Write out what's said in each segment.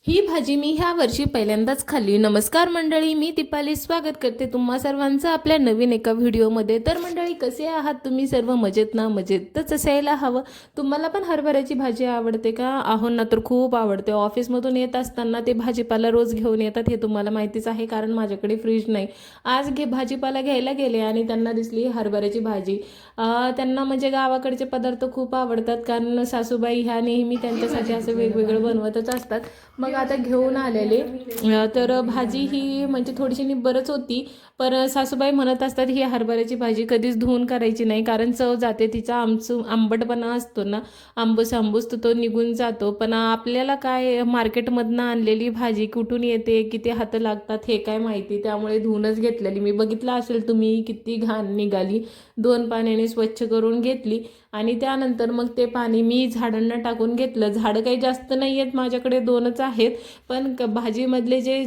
ही भाजी मी ह्या वर्षी पहिल्यांदाच खाल्ली। नमस्कार मंडळी, मी दीपाली स्वागत करते तुम्हा सर्वांचं आपल्या नवीन एका व्हिडिओमध्ये। तर मंडळी, कसे आहात तुम्ही सर्व? मजेत ना? मजेतच असायला हवं। तुम्हाला पण हरभऱ्याची भाजी आवडते का? आहोंना तर खूप आवडते। ऑफिसमधून येत असताना ते भाजीपाला रोज घेऊन येतात, हे तुम्हाला माहितीच आहे, कारण माझ्याकडे फ्रीज नाही। आज भाजीपाला घ्यायला गेले आणि त्यांना दिसली हरभऱ्याची भाजी। त्यांना म्हणजे गावाकडचे पदार्थ खूप आवडतात, कारण सासूबाई ह्या नेहमी त्यांच्यासाठी असं वेगवेगळं बनवतच असतात। मग आता घेऊन आलेले तर भाजी ही म्हणजे थोडीशी निब्बरच होती, पण सासूबाई म्हणत असतात ही हरभऱ्याची भाजी कधीच धुवून करायची नाही, कारण चव जाते तिचा। आंबटपणा असतो ना, आंबूस आंबूस तो निघून जातो। पण आपल्याला काय, मार्केटमधनं आणलेली भाजी कुठून येते, किती हात लागतात हे काय माहिती, त्यामुळे धुवूनच घेतलेली। मी बघितलं असेल तुम्ही किती घाण निघाली। 2 पाण्याने स्वच्छ करून घेतली आणि त्यानंतर मग ते पाणी मी झाडांना टाकून घेतलं। झाडं काही जास्त नाही आहेत माझ्याकडे, 2च आहेत, पण भाजीमधले जे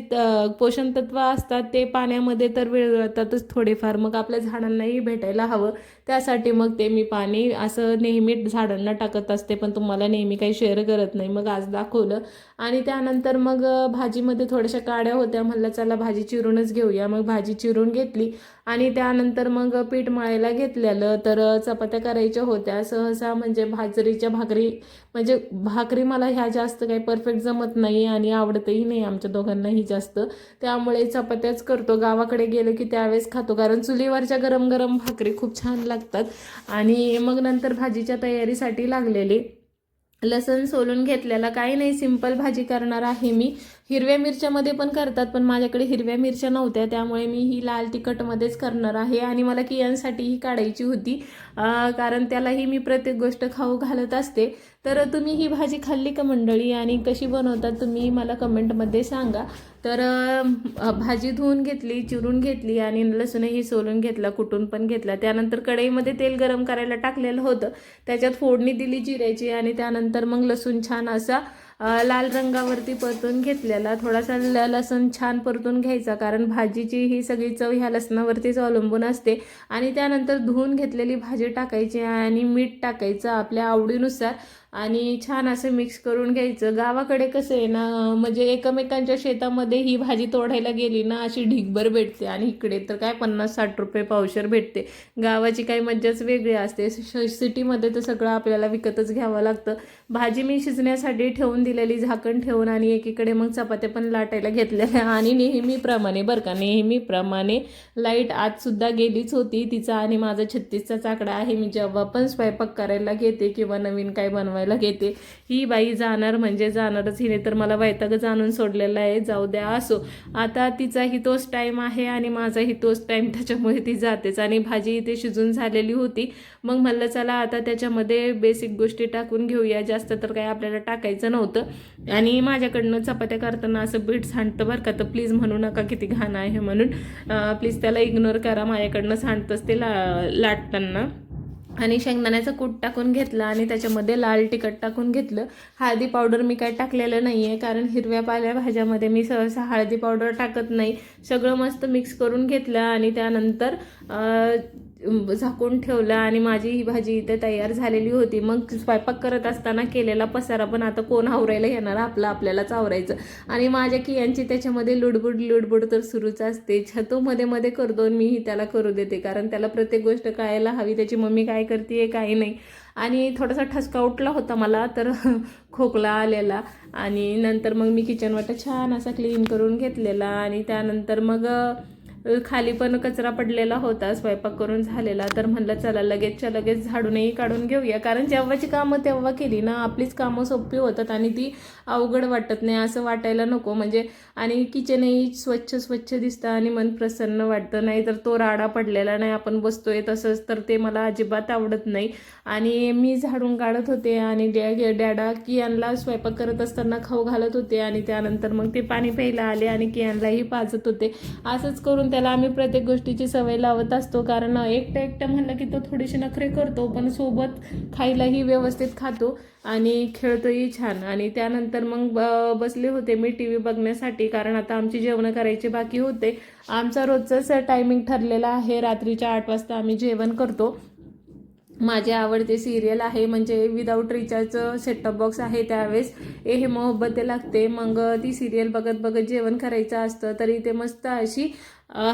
पोषण तत्व असतात ते पाण्यामध्ये तर विरघळतातच थोडेफार, मग आपल्या झाडांनाही भेटायला हवं, त्यासाठी मग ते मी पाणी असं नेहमी झाडांना टाकत असते, पण तुम्हाला नेहमी काही शेअर करत नाही। मग आज दाखवलं आणि त्यानंतर मग भाजीमध्ये थोड्याशा काड्या होत्या, म्हणलं चला भाजी चिरूनच घेऊया। मग भाजी चिरून घेतली आणि त्यानंतर मग पीठ मळायला घेतलेलं। तर चपात्या करायच्या होत्या सहसा, म्हणजे बाजरीच्या भाकरी, म्हणजे भाकरी मला ह्या जास्त काही परफेक्ट जमत नाही आणि आवडतही नाही आमच्या दोघांनाही जास्त, त्यामुळे चपात्याच करतो। गावाकडे गेलो की त्यावेळेस खातो, कारण चुलीवरच्या गरम गरम भाकरी खूप छान लागतात। आणि मग नंतर भाजीच्या तयारीसाठी लागलेली, लसण सोलून घेतलेला, काही नाही, सिंपल भाजी करणार आहे मी। हिरव्या मिरच्यामध्ये पण करतात, पण माझ्याकडे हिरव्या मिरच्या नव्हत्या, त्यामुळे मी ही लाल तिखटमध्येच करणार आहे। आणि मला कियांसाठीही काढायची होती, कारण त्यालाही मी प्रत्येक गोष्ट खाऊ घालत असते। तर तुम्ही ही भाजी खाल्ली का मंडळी, आणि कशी बनवतात तुम्ही मला कमेंटमध्ये सांगा। तर भाजी धुवून घेतली, चिरून घेतली आणि लसूणही सोलून घेतला, कुटून पण घेतला। त्यानंतर कढईमध्ये तेल गरम करायला टाकलेलं होतं, त्याच्यात फोडणी दिली जिऱ्याची आणि त्यानंतर मग लसूण छान असा लाल रंगावरती परतून घेतलेला। थोडासा लसूण छान परतून घ्यायचा, कारण भाजीची ही सगळी चव ह्या लसणावरतीच अवलंबून असते। आणि त्यानंतर धुवून घेतलेली भाजी टाकायची आणि मीठ टाकायचं आपल्या आवडीनुसार आणि छान असं मिक्स करून घ्यायचं। गावाकडे कसं आहे ना, म्हणजे एकमेकांच्या शेतामध्ये ही भाजी तोडायला गेली ना अशी ढिगभर भेटते, आणि इकडे तर काय 50-60 रुपये पावशेर भेटते। गावाची काही मज्जाच वेगळी असते। सिटीमध्ये तर सगळं आपल्याला विकतच घ्यावं लागतं। भाजी मी शिजण्यासाठी ठेवून दिलेली झाकण ठेवून, आणि एकीकडे मग चपात्या पण लाटायला घेतलेल्या। आणि नेहमीप्रमाणे बरं का, नेहमीप्रमाणे लाईट आजसुद्धा गेलीच होती तिचा, आणि माझा 36चा चाकडा आहे। मी जेव्हा पण स्वयंपाक करायला घेते किंवा नवीन काय बनवायला घेते, ही बाई जाणार म्हणजे जाणारच, हिने तर मला वैतागच आणून सोडलेला आहे। जाऊ द्या, असो, आता तिचाही तोच टाईम आहे आणि माझाही तोच टाईम, त्याच्यामुळे ती जातेच। आणि भाजी इथे शिजून झालेली होती, मग म्हणलं चला आता त्याच्यामध्ये बेसिक गोष्टी टाकून घेऊया, जास्त तर काही आपल्याला टाकायचं नव्हतं। आणि माझ्याकडनं चपात्या करताना असं बीट सांडतं बरं का, तर प्लीज म्हणू नका किती घाण आहे म्हणून, प्लीज त्याला इग्नोर करा, माझ्याकडनं सांडतंच ते लाटताना। आणि शेंगदाण्याचं कूट टाकून घेतलं आणि त्याच्यामध्ये लाल तिखट टाकून घेतलं। हळदी पावडर मी काय टाकलेलं नाही आहे, कारण हिरव्या पालेभाज्यामध्ये मी सहसा हळदी पावडर टाकत नाही। सगळं मस्त मिक्स करून घेतलं आणि त्यानंतर झाकून ठेवलं आणि माझी ही भाजी इथे तयार झालेली होती। मग स्वयंपाक करत असताना केलेला पसारा पण आता कोण आवरायला येणार, आपल्यालाच आवरायचं। आणि माझ्या कियांची त्याच्यामध्ये लुडबुड तर सुरूच असते। छतो मध्ये मध्ये करतो, मीही त्याला करू देते, कारण त्याला प्रत्येक गोष्ट कळायला हवी, त्याची मम्मी काय करते काय नाही। आणि थोडासा ठसका उठला होता मला, तर खोकला आलेला, आणि नंतर मग मी किचन वाटा छान असा क्लीन करून घेतलेला। आणि त्यानंतर मग खाली पण कचरा पडलेला होता स्वयंपाक करून झालेला, तर म्हणलं चला लगेचच्या लगेच झाडूनही काढून घेऊया, कारण जेव्हाची कामं तेव्हा केली ना आपलीच कामं सोपी होतात आणि ती अवघड वाटत नाही, असं वाटायला नको म्हणजे। आणि किचनही स्वच्छ दिसतं आणि मन प्रसन्न वाटतं, नाही तर तो राडा पडलेला नाही आपण बसतोय तसंच, तर ते मला अजिबात आवडत नाही। आणि मी झाडून काढत होते आणि डॅडा कियांला स्वयंपाक करत असताना खाऊ घालत होते, आणि त्यानंतर मग ते पाणी प्यायला आले आणि कियांलाही पाजत होते। असंच करून त्याला आम्ही प्रत्येक गोष्टीची सवय लावत असतो, कारण एकटं म्हणलं की तो थोडीशी नखरे करतो, पण सोबत खायलाही व्यवस्थित खातो आणि खेळतोही छान। आणि त्यानंतर मग बसले होते मी TV बघण्यासाठी, कारण आता आमची जेवणं करायची बाकी होते। आमचा रोजचाच टायमिंग ठरलेला आहे, रात्रीच्या 8 वाजता आम्ही जेवण करतो। माझे आवडते सिरियल आहे म्हणजे विदाऊट रिचार्जचं सेटटॉप बॉक्स आहे त्यावेळेस हे मोहब्बते लागते. मग ती सिरियल बघत बघत जेवण करायचं असतं. तरी ते मस्त अशी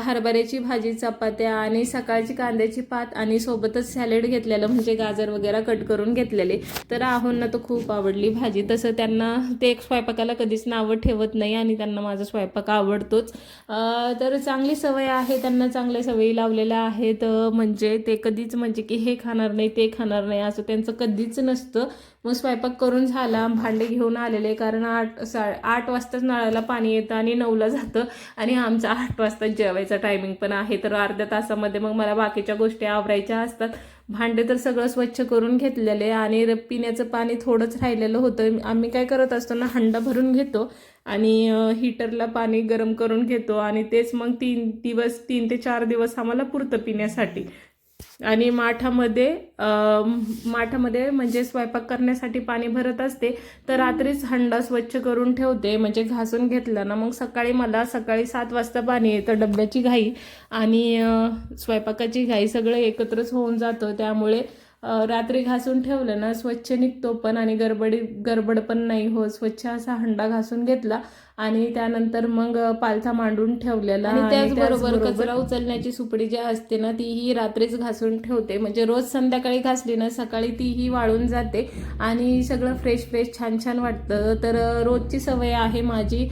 हरभऱ्याची भाजी, चपात्या आणि सकाळची कांद्याची पात आणि सोबतच सॅलेड घेतलेलं म्हणजे गाजर वगैरे कट करून घेतलेले. तर आहोंना तर खूप आवडली भाजी. तसं त्यांना ते एक स्वयंपाकाला कधीच नावं ठेवत नाही आणि त्यांना माझा स्वयंपाक आवडतोच. तर चांगली सवय आहे त्यांना, चांगल्या सवयी लावलेल्या आहेत. म्हणजे ते कधीच म्हणजे की हे खाणार नाही ते खाणार नाही असं त्यांचं कधीच नसतं. मग स्वयंपाक करून झाला, भांडे घेऊन आलेले कारण 8 वाजताच नळाला पाणी येतं आणि 9ला जातं आणि आमचा 8 वाजता जेवायचा टायमिंग पण आहे. तर अर्ध्या तासामध्ये मग मला बाकीच्या गोष्टी आवरायच्या असतात. भांडे तर सगळं स्वच्छ करून घेतलेले आणि पिण्याचं पाणी थोडंच राहिलेलं होतं. आम्ही काय करत असतो ना, हंडा भरून घेतो आणि हीटरला पाणी गरम करून घेतो आणि तेच मग 3 ते 4 दिवस आम्हाला पुरतं पिण्यासाठी. आणि माठामध्ये म्हणजे स्वयंपाक करण्यासाठी पाणी भरत असते. तर रात्रीच हंडा स्वच्छ करून ठेवते म्हणजे घासून घेतला ना मग सकाळी 7 वाजता पाणी येतं. डब्याची घाई आणि स्वयंपाकाची घाई सगळं एकत्रच होऊन जातं. त्यामुळे रात्री घासून ठेवलं ना स्वच्छ निघतो पण आणि गडबड पण नाही हो. स्वच्छ असा हंडा घासून घेतला आणि त्यानंतर मग पालथा मांडून ठेवलेला. आणि त्याचबरोबर कचरा उचलण्याची सुपडी जी असते ना तीही रात्रीच घासून ठेवते म्हणजे रोज संध्याकाळी घासली ना सकाळी तीही वाळून जाते आणि सगळं फ्रेश छान छान वाटतं. तर रोजची सवय आहे माझी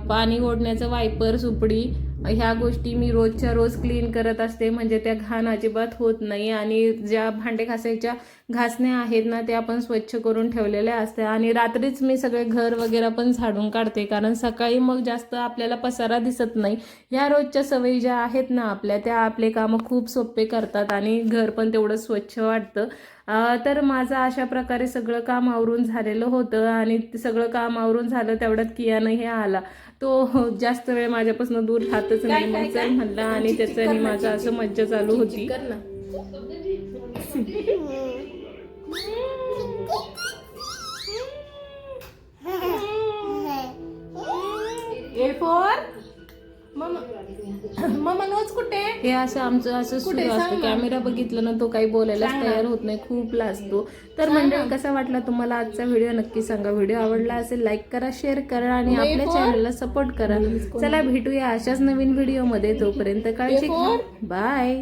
पाणी ओढण्याचं वायपर, सुपडी ह्या गोष्टी मी रोजच्या रोज क्लीन करत असते म्हणजे त्या घाण अजिबात होत नाही. आणि ज्या भांडे घासायच्या घासण्या आहेत ना त्या आपण स्वच्छ करून ठेवलेल्या असतात आणि रात्रीच मी सगळे घर वगैरे पण झाडून काढते कारण सकाळी मग जास्त आपल्याला पसारा दिसत नाही. ह्या रोजच्या सवयी ज्या आहेत ना आपल्या त्या आपले कामं खूप सोपे करतात आणि घर पण तेवढं स्वच्छ वाटतं. तर माझं अशा प्रकारे सगळं काम आवरून झालेलं होतं आणि सगळं काम आवरून झालं तेवढ्यात कियानं हे आला. तो जास्त वेळ माझ्यापासून दूर राहतच नाही. मग चल म्हणला आणि त्याचं आणि माझं असं मज्जा चालू होती. ए फॉर मम्मा नोच कुठे. हे असं आमचं असं सुरू असतं. कॅमेरा बघितलं ना तो काही बोलायलाच तयार होत नाही, खूप लाजतो. तर मंडळी कसा वाटला तुम्हाला आजचा व्हिडिओ नक्की सांगा. व्हिडिओ आवडला असेल लाईक करा, शेअर करा आणि आपल्या चॅनलला सपोर्ट करा. चला भेटूया अशाच नवीन व्हिडिओ मध्ये. तोपर्यंत काळजी घ्या. बाय.